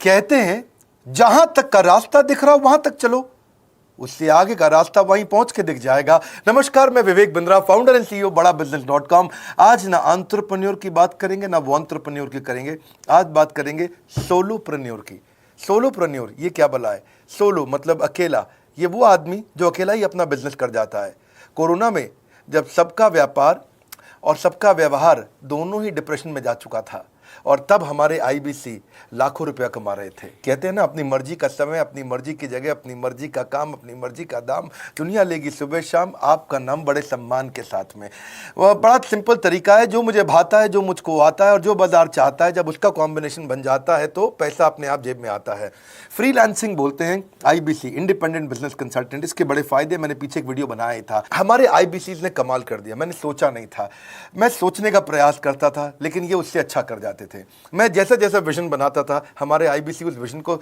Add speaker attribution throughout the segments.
Speaker 1: कहते हैं जहां तक का रास्ता दिख रहा हो वहां तक चलो, उससे आगे का रास्ता वहीं पहुंच के दिख जाएगा। नमस्कार, मैं Vivek Bindra, founder and CEO बड़ा बिजनेस.com। आज ना एंटरप्रेन्योर की बात करेंगे ना वो एंटरप्रेन्योर की करेंगे, आज बात करेंगे सोलोप्रेन्योर की। सोलोप्रेन्योर ये क्या भला है? सोलो मतलब अकेला, ये वो आदमी जो अकेला ही अपना बिजनेस कर जाता है। कोरोना में जब सबका व्यापार और सबका व्यवहार दोनों ही डिप्रेशन में जा चुका था, और तब हमारे आईबीसी लाखों रुपया कमा रहे थे। कहते हैं ना, अपनी मर्जी का समय, अपनी मर्जी की जगह, अपनी मर्जी का काम, अपनी मर्जी का दाम, दुनिया लेगी सुबह शाम आपका नाम बड़े सम्मान के साथ में। वह बड़ा सिंपल तरीका है, जो मुझे भाता है, जो मुझको आता है और जो बाजार चाहता है, जब उसका कॉम्बिनेशन बन जाता है तो पैसा अपने आप जेब में आता है। फ्रीलांसिंग बोलते हैं आईबीसी, इंडिपेंडेंट बिजनेस कंसल्टेंट। इसके बड़े फायदे मैंने पीछे एक वीडियो बनाया था। हमारे आईबीसी ने कमाल कर दिया, मैंने सोचा नहीं था। मैं सोचने का प्रयास करता था लेकिन ये उससे अच्छा कर जाते थे। मैं जैसा जैसा विजन बनाता था, हमारे आईबीसी उस विजन को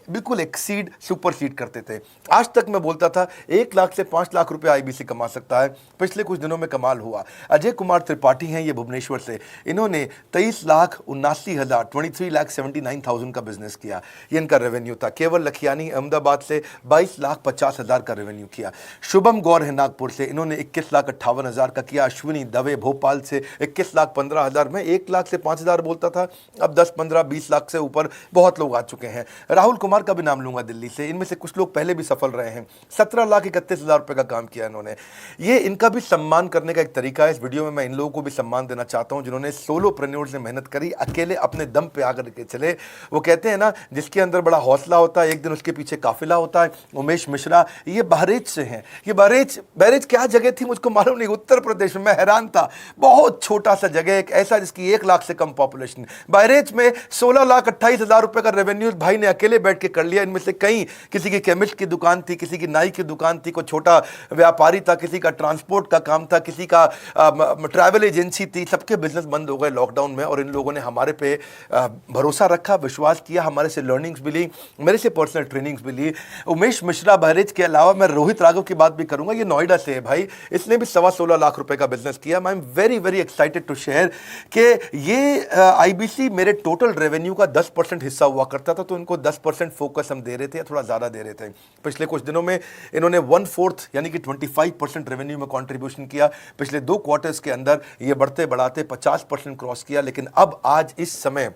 Speaker 1: बिल्कुल एक्सीड, सुपरसीड करते थे। आज तक मैं बोलता था 1 लाख से 5 लाख रुपए आईबीसी कमा सकता है। पिछले कुछ दिनों में कमाल हुआ। अजय कुमार त्रिपाठी हैं ये भुवनेश्वर से, इन्होंने 23,79,000 23,79,000 का बिजनेस किया। ये इनका रेवेन्यू था। केवल लखियानी अहमदाबाद से 22,50,000 का रेवेन्यू किया। शुभम गौर है नागपुर से, इन्होंने 21,58,000 का किया। अश्विनी दवे भोपाल से 21,15,000। मैं 1 लाख से 5,000 बोलता था, अब 10, 15, 20 लाख से ऊपर बहुत लोग आ चुके हैं। राहुल कुमार का भी नाम लूंगा दिल्ली से, इनमें से कुछ लोग पहले भी सफल रहे हैं। 17,31,000 रुपए का काम किया इन्होंने। ये इनका भी सम्मान करने का एक तरीका है। इस वीडियो में मैं इन लोगों को भी सम्मान देना चाहता हूं जिन्होंने सोलोप्रेन्योर से मेहनत करी, अकेले अपने दम पे आकर के चले। वो कहते हैं ना, जिसके अंदर बड़ा हौसला होता है एक दिन उसके पीछे काफिला होता है। उमेश मिश्रा ये बहरेच से हैं। ये बहरेच क्या जगह थी मुझको मालूम नहीं, उत्तर प्रदेश में। मैं हैरान था, बहुत छोटा सा जगह, एक ऐसा जिसकी 1 लाख से कम पॉपुलेशन। बहरेच में 16,28,000 रुपए का रेवेन्यू भाई ने अकेले बैठ के कर लिया। इनमें से कई, किसी की केमिस्ट की दुकान थी, किसी की नाई की दुकान थी, कोई छोटा व्यापारी था, किसी का ट्रांसपोर्ट का काम था, किसी का ट्रैवल एजेंसी थी। सबके बिजनेस बंद हो गए लॉकडाउन में, और इन लोगों ने हमारे पे भरोसा रखा, विश्वास किया, हमारे से लर्निंग्स भी ली, मेरे से पर्सनल ट्रेनिंग्स भी ली। उमेश मिश्रा बहरेच के अलावा मैं रोहित राघव की बात भी करूंगा, ये नोएडा से है भाई, इसने भी 16.25 लाख रुपए का बिजनेस किया। I am very very excited to share कि ये आईबीसी मेरे टोटल रेवेन्यू का 10% हिस्सा हुआ करता था, तो इनको 10% फोकस हम दे रहे थे, या थोड़ा ज़्यादा दे रहे थे। पिछले कुछ दिनों में इन्होंने 1/4 यानी कि 25% रेवेन्यू में कंट्रीब्यूशन किया। पिछले 2 क्वार्टर्स के अंदर ये बढ़ते बढ़ाते 50% क्रॉस किया। लेकिन अब आज इस समय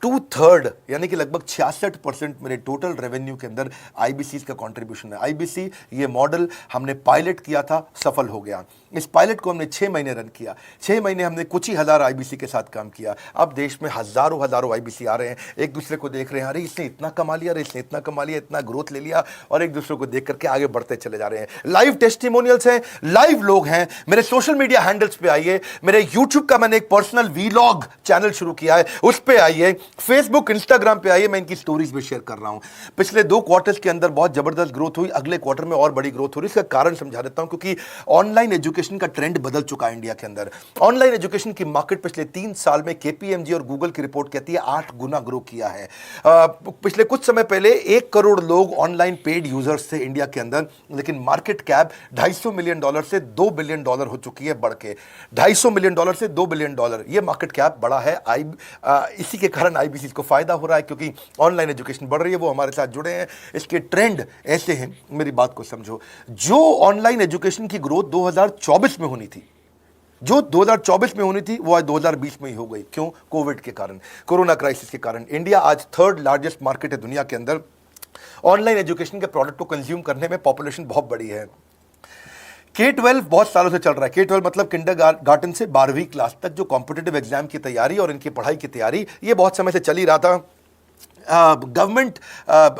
Speaker 1: 2/3 यानी कि लगभग 66% मेरे टोटल रेवेन्यू के अंदर आईबीसी का कंट्रीब्यूशन है। आईबीसी ये मॉडल हमने पायलट किया था, सफल हो गया। इस पायलट को हमने 6 महीने रन किया। 6 महीने हमने कुछ ही हज़ार आईबीसी के साथ काम किया। अब देश में हजारों आईबीसी आ रहे हैं, एक दूसरे को देख रहे हैं, अरे इसने इतना कमा लिया, अरे इसने इतना कमा लिया, इतना ग्रोथ ले लिया, और एक दूसरे को देख करके आगे बढ़ते चले जा रहे हैं। लाइव टेस्टिमोनियल्स हैं, लाइव लोग हैं। मेरे सोशल मीडिया हैंडल्स पे आइए, मेरे यूट्यूब का मैंने एक पर्सनल वीलॉग चैनल शुरू किया है, उस पर आइए, फेसबुक इंस्टाग्राम पे आइए, मैं इनकी स्टोरीज में शेयर कर रहा हूं। पिछले 2 क्वार्टर्स के अंदर बहुत जबरदस्त ग्रोथ हुई, अगले क्वार्टर में और बड़ी ग्रोथ हो रही है। इसका कारण समझा देता हूं, क्योंकि ऑनलाइन एजुकेशन का ट्रेंड बदल चुका है इंडिया के अंदर। ऑनलाइन एजुकेशन की मार्केट पिछले 3 साल में केपीएमजी और गूगल की रिपोर्ट कहती है 8 गुना ग्रो किया है। पिछले कुछ समय पहले 1 करोड़ लोग ऑनलाइन पेड यूजर्स थे इंडिया के अंदर, लेकिन मार्केट कैप $250 मिलियन से $2 बिलियन हो चुकी है, बढ़ के $250 मिलियन से $2 बिलियन। ये मार्केट कैप बड़ा है। इसी के कारण आईबीसी को फायदा हो रहा है, क्योंकि ऑनलाइन एजुकेशन बढ़ रही है, वो हमारे साथ जुड़े हैं। इसके ट्रेंड ऐसे हैं, मेरी बात को समझो। जो ऑनलाइन एजुकेशन की ग्रोथ 2024 में होनी थी, जो 2024 में होनी थी, वो आज 2020 में ही हो गई। क्यों? कोविड के कारण, कोरोना क्राइसिस के कारण। इंडिया आज 3rd लार्जेस्ट मार्केट है दुनिया के अंदर। ऑनलाइन एजुकेशन के प्रोडक्ट को कंज्यूम करने में पॉपुलेशन बहुत बड़ी है। K-12 बहुत सालों से चल रहा है। K-12 मतलब किंडरगार्टन से 12वीं क्लास तक जो कॉम्पिटिटिव एग्जाम की तैयारी और इनकी पढ़ाई की तैयारी, ये बहुत समय से चल ही रहा था। गवर्नमेंट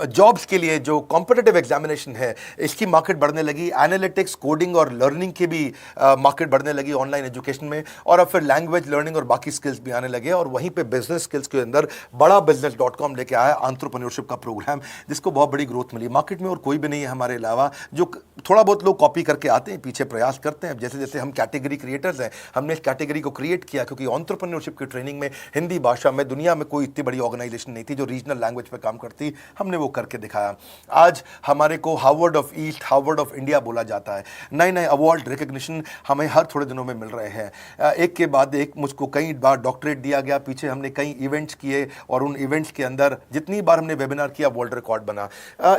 Speaker 1: जॉब्स के लिए जो कॉम्पिटिटिव एग्जामिनेशन है, इसकी मार्केट बढ़ने लगी। एनालिटिक्स, कोडिंग और लर्निंग की भी मार्केट बढ़ने लगी ऑनलाइन एजुकेशन में। और अब फिर लैंग्वेज लर्निंग और बाकी स्किल्स भी आने लगे। और वहीं पे बिजनेस स्किल्स के अंदर बड़ा बिजनेस.com लेके आया एंटरप्रेन्योरशिप का प्रोग्राम, जिसको बहुत बड़ी ग्रोथ मिली मार्केट में। और कोई भी नहीं है हमारे अलावा, जो थोड़ा बहुत लोग कॉपी करके आते हैं, पीछे प्रयास करते हैं। जैसे जैसे हम कैटेगरी क्रिएटर्स हैं, हमने इस कैटेगरी को क्रिएट किया, क्योंकि एंटरप्रेन्योरशिप की ट्रेनिंग में हिंदी भाषा में दुनिया में कोई इतनी बड़ी ऑर्गेनाइजेशन नहीं थी जो रीजनल रीजनल लैंग्वेज पे काम करती, हमने वो करके दिखाया। आज हमारे को Harvard of east, Harvard of India बोला जाता है। नए नए अवार्ड रिकग्निशन हमें हर थोड़े दिनों में मिल रहे हैं। एक के बाद एक मुझको कई बार डॉक्टरेट दिया गया। पीछे हमने कई इवेंट्स किए और उन इवेंट्स के अंदर जितनी बार हमने वेबिनार किया वर्ल्ड रिकॉर्ड बना।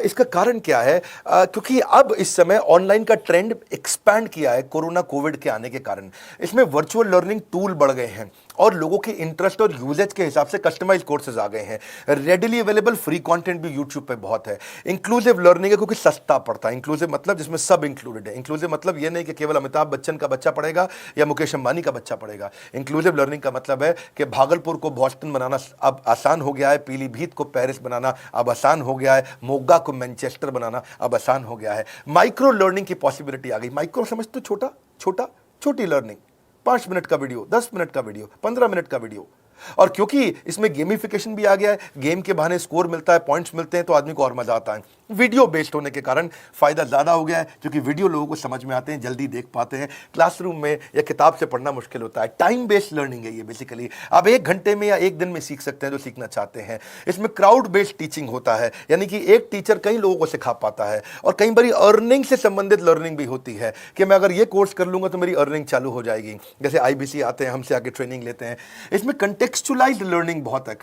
Speaker 1: इसका कारण क्या है? क्योंकि अब इस समय ऑनलाइन का ट्रेंड एक्सपैंड किया है कोरोना कोविड के आने के कारण। इसमें वर्चुअल लर्निंग टूल बढ़ गए हैं और लोगों के इंटरेस्ट और यूजेज के हिसाब से कस्टमाइज कोर्सेज आ गए हैं। रेडिली अवेलेबल फ्री कंटेंट भी यूट्यूब पे बहुत है। इंक्लूसिव लर्निंग है क्योंकि सस्ता पड़ता है। इंक्लूसिव मतलब जिसमें सब इंक्लूडेड है। इंक्लूसिव मतलब ये नहीं कि केवल अमिताभ बच्चन का बच्चा पढ़ेगा या मुकेश अंबानी का बच्चा पढ़ेगा। इंक्लूसिव लर्निंग का मतलब है कि भागलपुर को बॉस्टन बनाना अब आसान हो गया है, पीलीभीत को पेरिस बनाना अब आसान हो गया है, मोगा को मैनचेस्टर बनाना अब आसान हो गया है। माइक्रो लर्निंग की पॉसिबिलिटी आ गई। माइक्रो समझ तो छोटा छोटा, छोटी लर्निंग, 5 मिनट का वीडियो, 10 मिनट का वीडियो, 15 मिनट का वीडियो। और क्योंकि इसमें गेमिफिकेशन भी आ गया है, गेम के बहाने स्कोर मिलता है, पॉइंट्स मिलते हैं, तो आदमी को और मजा आता है। वीडियो बेस्ड होने के कारण फायदा ज्यादा हो गया है क्योंकि वीडियो लोगों को समझ में आते हैं, जल्दी देख पाते हैं। क्लासरूम में या किताब से पढ़ना मुश्किल होता है। टाइम बेस्ड लर्निंग है ये बेसिकली। आप 1 घंटे में या 1 दिन में सीख सकते हैं जो सीखना चाहते हैं। इसमें क्राउड बेस्ड टीचिंग होता है, यानी कि एक टीचर कई लोगों को सिखा पाता है। और कई बार अर्निंग से संबंधित लर्निंग भी होती है कि मैं अगर ये कोर्स कर लूंगा तो मेरी अर्निंग चालू हो जाएगी। जैसे IBC आते हैं, हमसे आके ट्रेनिंग लेते हैं। इसमें कंटेक्चुअलाइज्ड लर्निंग बहुत है।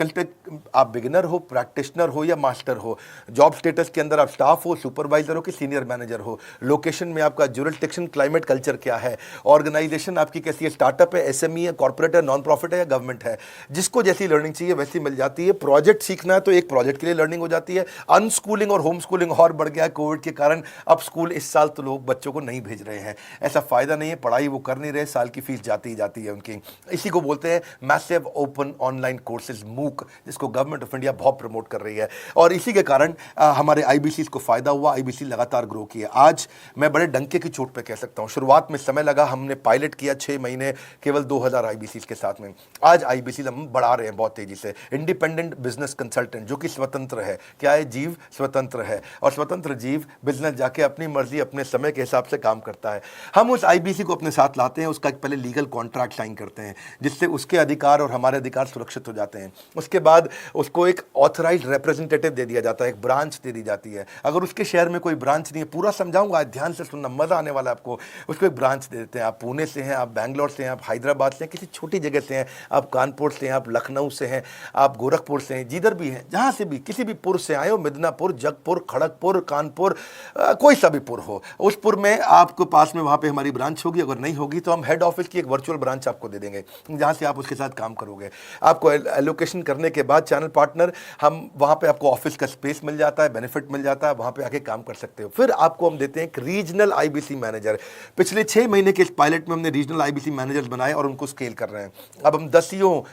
Speaker 1: आप बिगिनर हो, प्रैक्टिशनर हो या मास्टर हो, जॉब स्टेटस के अंदर आप स्टाफ हो, सुपरवाइजर हो कि सीनियर मैनेजर हो, लोकेशन में आपका जुरिस्डिक्शन, क्लाइमेट, कल्चर क्या है, ऑर्गेनाइजेशन आपकी कैसी है, स्टार्टअप है, SME है, कॉर्पोरेट है, नॉन प्रॉफिट है या गवर्नमेंट है, जिसको जैसी लर्निंग चाहिए वैसी मिल जाती है। प्रोजेक्ट सीखना है तो एक प्रोजेक्ट के लिए लर्निंग हो जाती है। अनस्कूलिंग और होम स्कूलिंग और बढ़ गया है कोविड के कारण। अब स्कूल इस साल तो लोग बच्चों को नहीं भेज रहे हैं। ऐसा फायदा नहीं है, पढ़ाई वो कर नहीं रहे, साल की फीस जाती ही जाती है उनकी। इसी को बोलते हैं massive open online courses, MOOC, जिसको गवर्नमेंट ऑफ इंडिया बहुत प्रमोट कर रही है। और इसी के कारण हमारे IBC को फायदा हुआ। IBC लगातार ग्रो किया। आज मैं बड़े डंके की चोट पे कह सकता हूं, शुरुआत में समय लगा, हमने पायलट किया 6 महीने केवल 2000 IBC के साथ में। आज IBC हम बढ़ा रहे हैं बहुत तेजी से। इंडिपेंडेंट बिजनेस कंसल्टेंट जो कि स्वतंत्र है। क्या है? जीव स्वतंत्र है और स्वतंत्र जीव बिजनेस जाके अपनी मर्जी अपने समय के हिसाब से काम करता है। हम उस IBC को अपने साथ लाते हैं, उसका एक पहले लीगल कॉन्ट्रैक्ट साइन करते हैं जिससे उसके अधिकार और हमारे अधिकार सुरक्षित हो जाते हैं। उसके बाद उसको एक ऑथराइज्ड रिप्रेजेंटेटिव दे दिया जाता है, एक ब्रांच दे दी जाती है। अगर उसके शहर में कोई ब्रांच नहीं है, पूरा समझाऊंगा, ध्यान से सुनना, मजा आने वाला है आपको। उसको एक ब्रांच दे देते हैं। आप पुणे से हैं, आप बैंगलोर से हैं, आप हैदराबाद से हैं, किसी छोटी जगह से हैं, आप कानपुर से हैं, आप लखनऊ से हैं, आप गोरखपुर से हैं, जिधर भी हैं, जहां से भी किसी भी पुर से आए हो, मिदनापुर, जगपुर, खड़गपुर, कानपुर, कोई सा भी पुर हो, उस पुर में आपको पास में वहां पे हमारी ब्रांच होगी। अगर नहीं होगी तो हम हेड ऑफिस की एक वर्चुअल ब्रांच आपको दे देंगे जहां से आप उसके साथ काम करोगे। आपको एलोकेशन करने के बाद चैनल पार्टनर, हम वहां पे आपको ऑफिस का स्पेस मिल जाता है, बेनिफिट मिल जाता है, वहां पे आके काम कर सकते हो। फिर आपको हम देते हैं एक रीजनल IBC मैनेजर। पिछले 6 महीने के इस पायलट में हमने रीजनल IBC मैनेजर्स बनाए और उनको स्केल कर रहे हैं। अब हम 10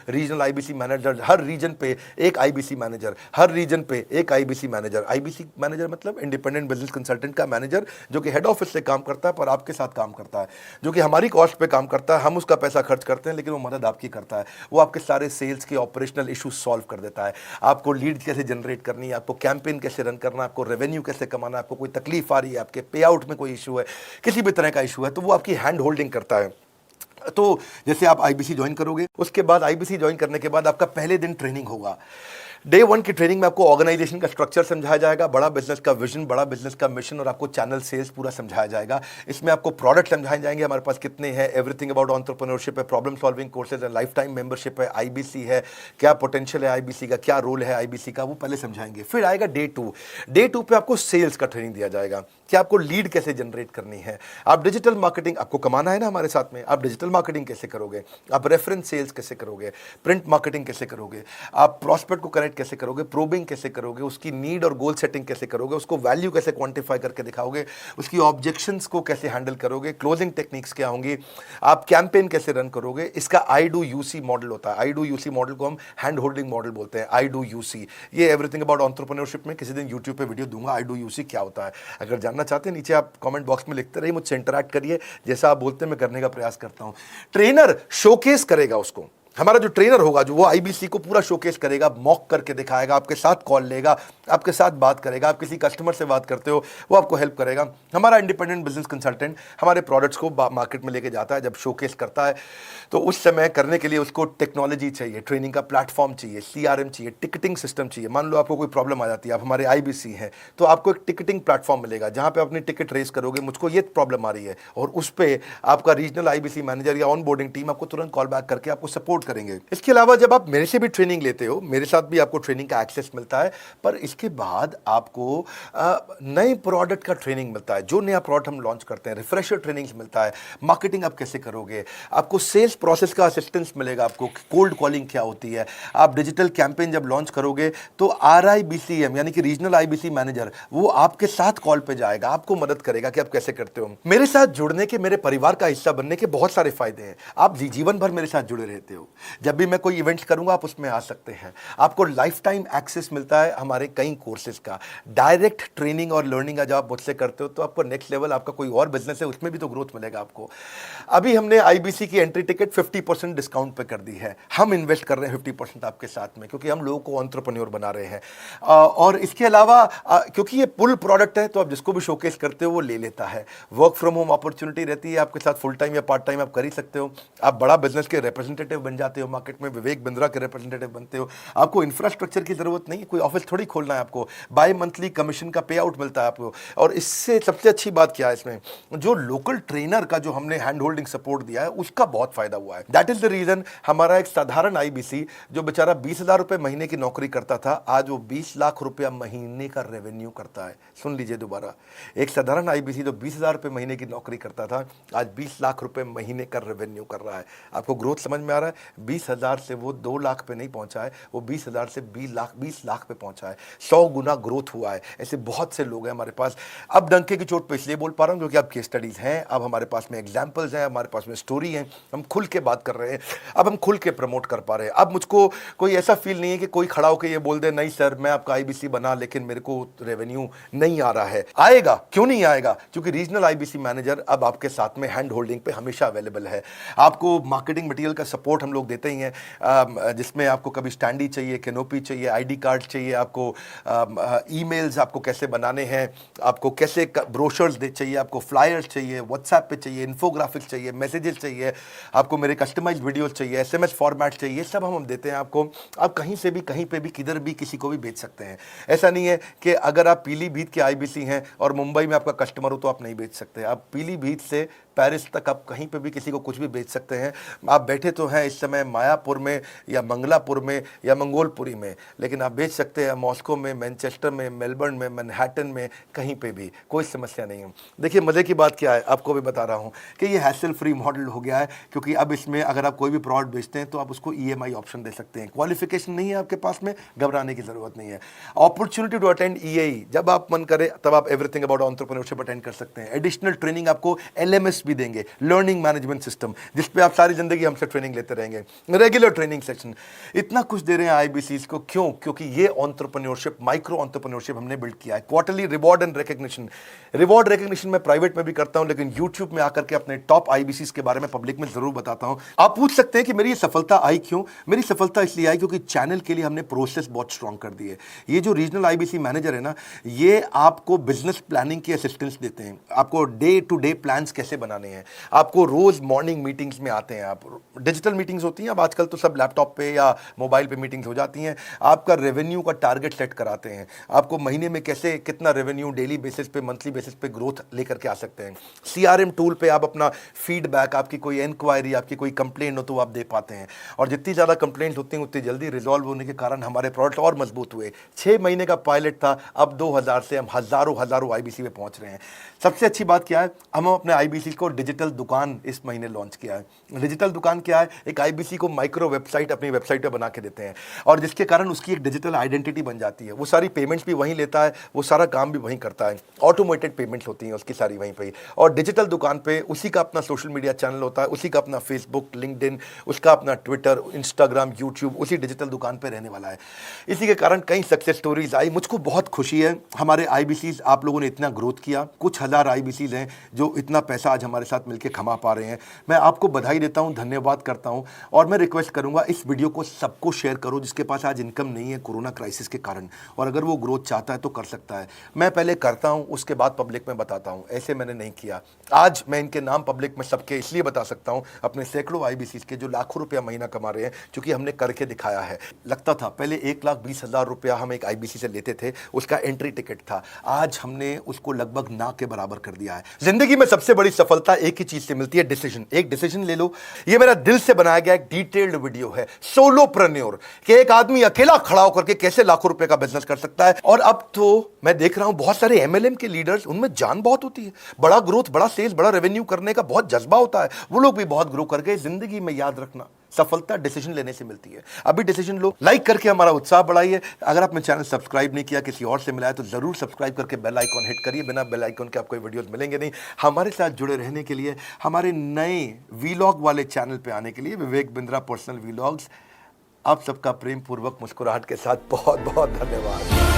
Speaker 1: रीजनल IBC मैनेजर, हर रीजन पे एक IBC मैनेजर, हर रीजन पे एक IBC मैनेजर। IBC मैनेजर मतलब इंडिपेंडेंट बिजनेस कंसल्टेंट का मैनेजर, जो कि हेड ऑफिस से काम करता है पर आपके साथ काम करता है, जो कि हमारी कॉस्ट पे काम करता है। हम उसका पैसा खर्च करते हैं लेकिन वो मदद आपकी करता है। वो आपके सारे सेल्स के ऑपरेशनल इशू सॉल्व कर देता है। आपको लीड कैसे जनरेट करनी है, आपको कैंपेन कैसे रन करना है, आपको रेवेन्यू कैसे कमाना है, आपको कोई तकलीफ आ रही है, आपके पे आउट में कोई इशू है, किसी भी तरह का इशू है, तो वो आपकी हैंड होल्डिंग करता है। तो जैसे आप IBC ज्वाइन करोगे, उसके बाद IBC ज्वाइन करने के बाद आपका पहले दिन ट्रेनिंग होगा। डे 1 की ट्रेनिंग में आपको ऑर्गेनाइजेशन का स्ट्रक्चर समझाया जाएगा, बड़ा बिजनेस का विजन, बड़ा बिजनेस का मिशन और आपको चैनल सेल्स पूरा समझाया जाएगा। इसमें आपको प्रोडक्ट समझाए जाएंगे, हमारे पास कितने हैं, एवरीथिंग अबाउट एंटरप्रेन्योरशिप है, प्रॉब्लम सॉल्विंग कोर्सेज है, लाइफ टाइम मेंबरशिप है, IBC है, क्या पोटेंशियल है IBC का, क्या रोल है IBC का, वो पहले समझाएंगे। फिर आएगा डे 2। डे 2 पे आपको सेल्स का ट्रेनिंग दिया जाएगा कि आपको लीड कैसे जनरेट करनी है। आप डिजिटल मार्केटिंग, आपको कमाना है ना हमारे साथ में, आप डिजिटल मार्केटिंग कैसे करोगे, आप रेफरेंस सेल्स कैसे करोगे, प्रिंट मार्केटिंग कैसे करोगे, आप प्रॉस्पेक्ट को कनेक्ट कैसे करोगे, प्रोबिंग कैसे करोगे, उसकी नीड और गोल सेटिंग कैसे करोगे, उसको वैल्यू कैसे क्वांटिफाई करके दिखाओगे, उसकी ऑब्जेक्शंस को कैसे हैंडल करोगे, क्लोजिंग टेक्निक्स क्या होंगी, आप कैंपेन कैसे रन करोगे। इसका I do UC मॉडल होता है। I do UC मॉडल को हम हैंड होल्डिंग मॉडल बोलते हैं। I do UC, ये एवरीथिंग अबाउट एंटरप्रेन्योरशिप में किसी दिन यूट्यूब पे वीडियो दूंगा। I do UC क्या होता है, अगर जानना चाहते हैं नीचे आप कमेंट बॉक्स में लिखते रहिए, मुझसे इंटरैक्ट करिए, जैसा आप बोलते हैं मैं करने का प्रयास करता हूं। ट्रेनर शोकेस करेगा उसको हमारा जो ट्रेनर होगा जो वो आईबीसी को पूरा शोकेस करेगा, मॉक करके दिखाएगा, आपके साथ कॉल लेगा, आपके साथ बात करेगा, आप किसी कस्टमर से बात करते हो वो आपको हेल्प करेगा। हमारा इंडिपेंडेंट बिजनेस कंसल्टेंट हमारे प्रोडक्ट्स को मार्केट में लेके जाता है, जब शोकेस करता है तो उस समय करने के लिए उसको टेक्नोलॉजी चाहिए, ट्रेनिंग का प्लेटफॉर्म चाहिए, सीआरएम चाहिए, टिकटिंग सिस्टम चाहिए। मान लो आपको कोई प्रॉब्लम आ जाती है, आप हमारे आईबीसी हैं, तो आपको एक टिकटिंग प्लेटफॉर्म मिलेगा जहां पे अपनी टिकट रेस करोगे, मुझको ये प्रॉब्लम आ रही है, और उस पर आपका रीजनल आईबीसी मैनेजर या ऑन बोर्डिंग टीम आपको तुरंत कॉल बैक करके आपको सपोर्ट करेंगे। इसके अलावा जब आप मेरे से भी ट्रेनिंग लेते हो, मेरे साथ भी आपको ट्रेनिंग का एक्सेस मिलता है, पर इसके बाद आपको नए प्रोडक्ट का ट्रेनिंग मिलता है। जो नया प्रोडक्ट हम लॉन्च करते हैं, रिफ्रेशर ट्रेनिंग मिलता है, मार्केटिंग आप कैसे करोगे, आपको सेल्स प्रोसेस का असिस्टेंस मिलेगा, आपको कोल्ड कॉलिंग क्या होती है, आप डिजिटल कैंपेन जब लॉन्च करोगे तो आरआईबीसीएम यानी कि रीजनल आईबीसी मैनेजर वो आपके साथ कॉल पे जाएगा, आपको मदद करेगा कि आप कैसे करते हो। मेरे साथ जुड़ने के, मेरे परिवार का हिस्सा बनने के बहुत सारे फायदे हैं। आप जीवन भर मेरे साथ जुड़े रहते हो, जब भी मैं कोई इवेंट्स करूंगा आप उसमें आ सकते हैं। आपको लाइफ टाइम एक्सेस मिलता है हमारे कई कोर्सेज का, डायरेक्ट ट्रेनिंग और लर्निंग जब आप मुझसे करते हो तो आपको नेक्स्ट लेवल, आपका कोई और बिजनेस है उसमें भी तो ग्रोथ मिलेगा आपको। अभी हमने आईबीसी की एंट्री टिकट 50% डिस्काउंट पे कर दी है। हम इन्वेस्ट कर रहे हैं 50% आपके साथ में, क्योंकि हम लोगों को एंटरप्रेन्योर बना रहे हैं। और इसके अलावा क्योंकि ये पुल प्रोडक्ट है तो आप जिसको भी शोकेस करते हो वो ले लेता है। वर्क फ्रॉम होम अपॉर्चुनिटी रहती है आपके साथ, फुल टाइम या पार्ट टाइम आप कर ही सकते हो। आप बड़ा बिजनेस के रिप्रेजेंटेटिव बन जाते हो, मार्केट में विवेक बिंद्रा के रिप्रेजेंटेटिव बनते हो। आपको इंफ्रास्ट्रक्चर की जरूरत नहीं है, कोई ऑफिस थोड़ी खोलना है आपको, बाय मंथली कमीशन का पे आउट मिलता है आपको। और इससे सबसे अच्छी बात क्या है इसमें, जो लोकल ट्रेनर का जो हमने हैंड होल्डिंग सपोर्ट दिया है उसका बहुत फायदा हुआ है। दैट इज द रीजन हमारा एक साधारण आईबीसी जो बेचारा 20,000 रुपए महीने की नौकरी करता था, आज वो 20 लाख रुपया महीने का रेवेन्यू करता है। सुन लीजिए दोबारा, एक साधारण आईबीसी जो 20,000 रुपए महीने की नौकरी करता था, आज 20 लाख रुपए महीने का रेवेन्यू कर रहा है। आपको ग्रोथ समझ में आ रहा है? 20,000 से वो 2 लाख पे नहीं पहुंचा है, वो 20,000 से 20 लाख पे पहुंचा है। 100 गुना ग्रोथ हुआ है। ऐसे बहुत से लोग हैं हमारे पास। अब डंके की चोट पे इसलिए बोल पा रहा हूं क्योंकि अब केस स्टडीज हैं, अब हमारे पास में एग्जांपल्स हैं, हमारे पास में स्टोरी है, हम खुल के बात कर रहे हैं, अब हम खुल के प्रमोट कर पा रहे हैं। अब मुझको कोई ऐसा फील नहीं है कि कोई खड़ा होकर ये बोल दे नहीं सर मैं आपका आईबीसी बना लेकिन मेरे को रेवेन्यू नहीं आ रहा है। आएगा, क्यों नहीं आएगा? क्योंकि रीजनल आईबीसी मैनेजर अब आपके साथ में हैंड होल्डिंग पे हमेशा अवेलेबल है। आपको मार्केटिंग मटेरियल का सपोर्ट हम लोग देते ही हैं, जिसमें आपको कभी स्टैंडी चाहिए, कैनोपी चाहिए, आईडी कार्ड चाहिए, आपको ईमेल्स आपको कैसे बनाने हैं, आपको कैसे ब्रोशर्स चाहिए, आपको फ्लायर्स चाहिए, व्हाट्सएप पे चाहिए, इन्फोग्राफिक्स चाहिए, मैसेजेस चाहिए, आपको मेरे कस्टमाइज्ड वीडियोस चाहिए, एसएमएस फॉर्मेट चाहिए, सब हम देते हैं आपको। आप कहीं से भी, कहीं पे भी, किधर भी किसी को भी बेच सकते हैं। ऐसा नहीं है कि अगर आप पीलीभीत के आईबीसी हैं और मुंबई में आपका कस्टमर हो तो आप नहीं बेच सकते। आप पीलीभीत से पेरिस तक आप कहीं पे भी किसी को कुछ भी बेच सकते हैं। आप बैठे तो हैं इस समय मायापुर में या मंगलापुर में या मंगोलपुरी में, लेकिन आप बेच सकते हैं मॉस्को में, मैनचेस्टर में, मेलबर्न में, मैनहट्टन में, कहीं पे भी, कोई समस्या नहीं है। देखिए मज़े की बात क्या है, आपको भी बता रहा हूँ कि ये हैसल फ्री मॉडल हो गया है, क्योंकि अब इसमें अगर आप कोई भी प्रोडक्ट बेचते हैं तो आप उसको ईएमआई ऑप्शन दे सकते हैं। क्वालिफिकेशन नहीं है आपके पास में, घबराने की जरूरत नहीं है। अपॉर्चुनिटी टू अटेंड ईएई, जब आप मन करे तब आप एवरीथिंग अबाउट एंटरप्रेन्योरशिप अटेंड कर सकते हैं। एडिशनल ट्रेनिंग आपको एलएमएस भी देंगे, लर्निंग मैनेजमेंट सिस्टम, जिस पे आप सारी जिंदगी हमसे ट्रेनिंग लेते रहेंगे, रेगुलर ट्रेनिंग सेशन, इतना कुछ दे रहे हैं आईबीसीज को। क्यों? क्योंकि ये एंटरप्रेन्योरशिप, माइक्रो एंटरप्रेन्योरशिप हमने बिल्ड किया है। Quarterly reward and recognition, reward recognition मैं प्राइवेट में भी करता हूं, लेकिन यूट्यूब में आकर के अपने टॉप आईबीसीज के बारे में पब्लिक में जरूर बताता हूं। आप पूछ सकते हैं कि मेरी ये सफलता आई क्यों? मेरी सफलता इसलिए आई क्योंकि चैनल के लिए हमने प्रोसेस बहुत स्ट्रांग कर दी है। ये जो रीजनल आईबीसी मैनेजर है ना, ये आपको बिजनेस प्लानिंग की असिस्टेंस देते हैं, आपको डे टू डे प्लान्स कैसे बनाने हैं, आपको रोज मॉर्निंग मीटिंग्स में आते हैं। आप डिजिटल मीटिंग्स होती हैं, अब आजकल तो सब लैपटॉप पे या मोबाइल पे मीटिंग्स हो जाती हैं। आपका रेवेन्यू का टारगेट सेट कराते हैं, आपको महीने में कैसे कितना रेवेन्यू डेली बेसिस पे, मंथली बेसिस पे ग्रोथ लेकर के आ सकते हैं। सीआरएम टूल पे आप अपना फीडबैक, आपकी कोई इंक्वायरी, आपकी कोई कंप्लेंट हो तो आप दे पाते हैं, और जितनी ज़्यादा कंप्लेंट होती हैं उतनी जल्दी रिजॉल्व होने के कारण हमारे प्रोडक्ट और मजबूत हुए। 6 महीने का पायलट था, अब 2000 से हम हज़ारों आईबीसी में पहुंच रहे हैं। सबसे अच्छी बात क्या है, हम अपने आईबीसी को डिजिटल दुकान इस महीने लॉन्च किया है। डिजिटल दुकान क्या है? एक आईबीसी को माइक्रो वेबसाइट अपनी वेबसाइट पे बना के देते हैं, और जिसके कारण उसकी एक डिजिटल आइडेंटिटी बन जाती है। वो सारी पेमेंट्स भी वहीं लेता है, वो सारा काम भी वहीं करता है, ऑटोमेटेड पेमेंट्स होती हैं उसकी सारी वहीं पे। और डिजिटल दुकान पे उसी का अपना सोशल मीडिया चैनल होता है, उसी का अपना फेसबुक, लिंक्डइन, उसका अपना ट्विटर, इंस्टाग्राम, यूट्यूब उसी डिजिटल दुकान पे रहने वाला है। इसी के कारण कई सक्सेस स्टोरीज आई। मुझको बहुत खुशी है, हमारे आईबीसीज आप लोगों ने इतना ग्रोथ किया। कुछ हज़ार आईबीसीज हैं जो इतना पैसा आज हमारे हमारे साथ मिलकर कमा पा रहे हैं। मैं आपको बधाई देता हूं, धन्यवाद करता हूं और मैं रिक्वेस्ट करूंगा इस वीडियो को सबको शेयर करो जिसके पास आज इनकम नहीं है कोरोना क्राइसिस के कारण, और अगर वो ग्रोथ चाहता है तो कर सकता है। मैं पहले करता हूं, उसके बाद पब्लिक में बताता हूं, ऐसे मैंने नहीं किया। आज मैं इनके नाम पब्लिक में सबके इसलिए बता सकता हूं, अपने सैकड़ों आईबीसी के जो लाखों रुपया महीना कमा रहे हैं, क्योंकि हमने करके दिखाया है। लगता था पहले 1,20,000 रुपया हम एक आईबीसी से लेते थे, उसका एंट्री टिकट था, आज हमने उसको लगभग ना के बराबर कर दिया है। जिंदगी में सबसे बड़ी सफलता एक ही चीज से मिलती है, डिसीजन। एक डिसीजन ले लो। ये मेरा दिल से बनाया गया एक डिटेल्ड वीडियो है, सोलोप्रेन्योर, कि एक आदमी अकेला खड़ा होकर के कैसे लाखों रुपए का बिजनेस कर सकता है। और अब तो मैं देख रहा हूं बहुत सारे एमएलएम के लीडर्स, उनमें जान बहुत होती है, बड़ा ग्रोथ, बड़ा सेल्स, बड़ा रेवेन्यू करने का बहुत जज्बा होता है, वो लोग भी बहुत ग्रो कर गए। जिंदगी में याद रखना, सफलता डिसीजन लेने से मिलती है। अभी डिसीजन लो, लाइक करके हमारा उत्साह बढ़ाइए। अगर आपने चैनल सब्सक्राइब नहीं किया, किसी और से मिला है, तो जरूर सब्सक्राइब करके बेल आइकॉन हिट करिए। बिना बेल आइकॉन के आपको वीडियोस मिलेंगे नहीं। हमारे साथ जुड़े रहने के लिए, हमारे नए वीलॉग वाले चैनल पे आने के लिए, विवेक बिंद्रा पर्सनल वीलॉग्स, आप सबका प्रेम पूर्वक मुस्कुराहट के साथ बहुत बहुत धन्यवाद।